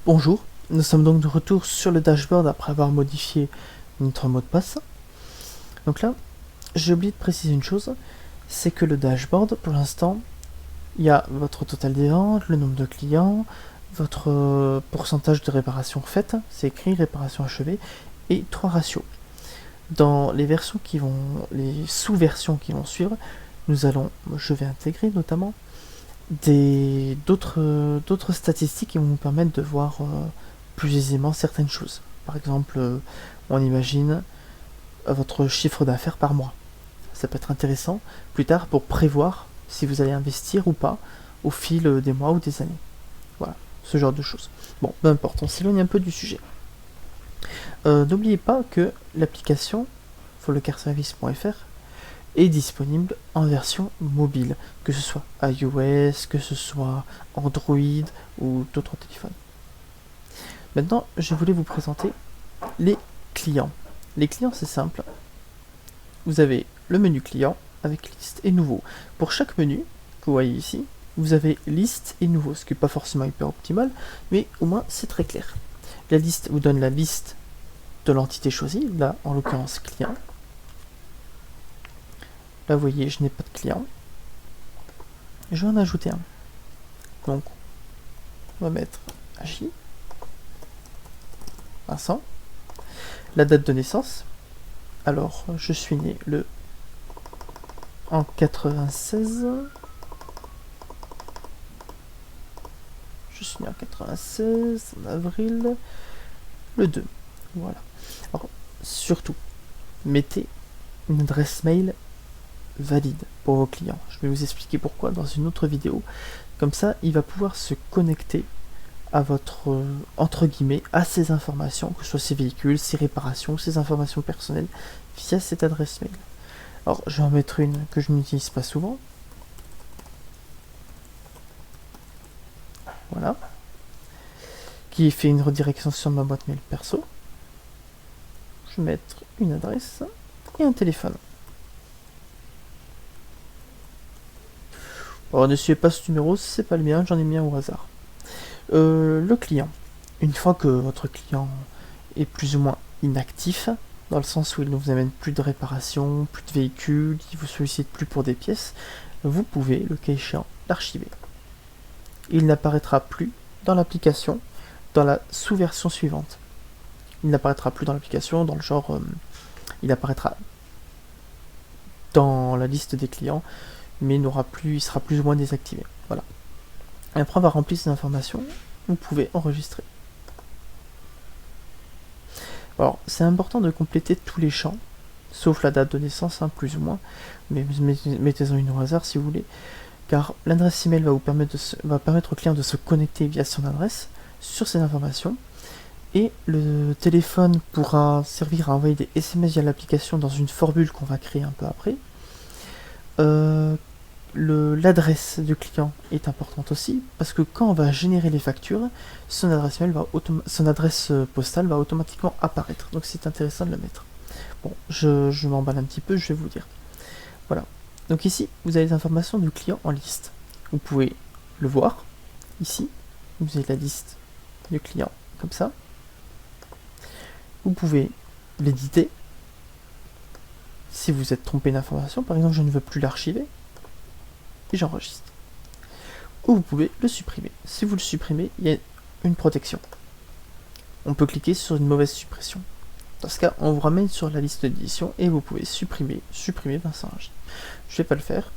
Bonjour, nous sommes donc de retour sur le dashboard après avoir modifié notre mot de passe. Donc là, j'ai oublié de préciser une chose, c'est que le dashboard, pour l'instant, il y a votre total des ventes, le nombre de clients, votre pourcentage de réparation faite, c'est écrit réparation achevée, et 3 ratios. Dans les versions qui vont, les sous-versions qui vont suivre, je vais intégrer notamment d'autres statistiques qui vont nous permettre de voir plus aisément certaines choses. Par exemple, on imagine votre chiffre d'affaires par mois. Ça peut être intéressant plus tard pour prévoir si vous allez investir ou pas au fil des mois ou des années. Voilà, ce genre de choses. Bon, peu importe, on s'éloigne un peu du sujet. N'oubliez pas que l'application follocarservice.fr est disponible en version mobile, que ce soit iOS, que ce soit Android ou d'autres téléphones. Maintenant, je voulais vous présenter les clients. Les clients, c'est simple. Vous avez le menu client avec liste et nouveau. Pour chaque menu que vous voyez ici, vous avez liste et nouveau, ce qui n'est pas forcément hyper optimal, mais au moins c'est très clair. La liste vous donne la liste de l'entité choisie, là en l'occurrence client. Là vous voyez, je n'ai pas de client. Je vais en ajouter un. Donc, on va mettre J. Vincent. La date de naissance. Alors, je suis né en 96. Je suis né en 96, en avril, le 2. Voilà. Alors, surtout, mettez une adresse mail valide pour vos clients. Je vais vous expliquer pourquoi dans une autre vidéo. Comme ça, il va pouvoir se connecter à votre, entre guillemets, à ces informations, que ce soit ses véhicules, ses réparations, ses informations personnelles, via cette adresse mail. Alors, je vais en mettre une que je n'utilise pas souvent. Voilà. Qui fait une redirection sur ma boîte mail perso. Je vais mettre une adresse et un téléphone. Alors, ne suivez pas ce numéro, c'est pas le mien, j'en ai mis un au hasard. Le client. Une fois que votre client est plus ou moins inactif, dans le sens où il ne vous amène plus de réparation, plus de véhicules, il ne vous sollicite plus pour des pièces, vous pouvez, le cas échéant, l'archiver. Il n'apparaîtra plus dans l'application, dans la sous-version suivante. Il n'apparaîtra plus dans l'application, dans le genre, il apparaîtra dans la liste des clients, mais il sera plus ou moins désactivé. Voilà. Et après avoir rempli ces informations, vous pouvez enregistrer. Alors, c'est important de compléter tous les champs, sauf la date de naissance, hein, plus ou moins, mais mettez-en une au hasard si vous voulez, car l'adresse email va permettre au client de se connecter via son adresse sur ces informations, et le téléphone pourra servir à envoyer des SMS via l'application dans une formule qu'on va créer un peu après. L'adresse du client est importante aussi, parce que quand on va générer les factures, son adresse postale va automatiquement apparaître. Donc c'est intéressant de le mettre. Bon, je m'emballe un petit peu, je vais vous dire. Voilà. Donc ici, vous avez les informations du client en liste. Vous pouvez le voir. Ici, vous avez la liste du client, comme ça. Vous pouvez l'éditer. Si vous êtes trompé d'information, par exemple, je ne veux plus l'archiver, et j'enregistre. Ou vous pouvez le supprimer. Si vous le supprimez, il y a une protection. On peut cliquer sur une mauvaise suppression. Dans ce cas, on vous ramène sur la liste d'édition et vous pouvez supprimer Vincent J. Je vais pas le faire.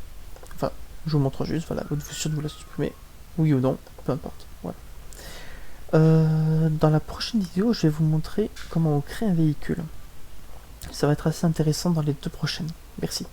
Enfin, je vous montre juste, voilà, vous êtes sûr de vous la supprimer, oui ou non, peu importe. Voilà. Dans la prochaine vidéo, je vais vous montrer comment on crée un véhicule. Ça va être assez intéressant dans les 2 prochaines. Merci.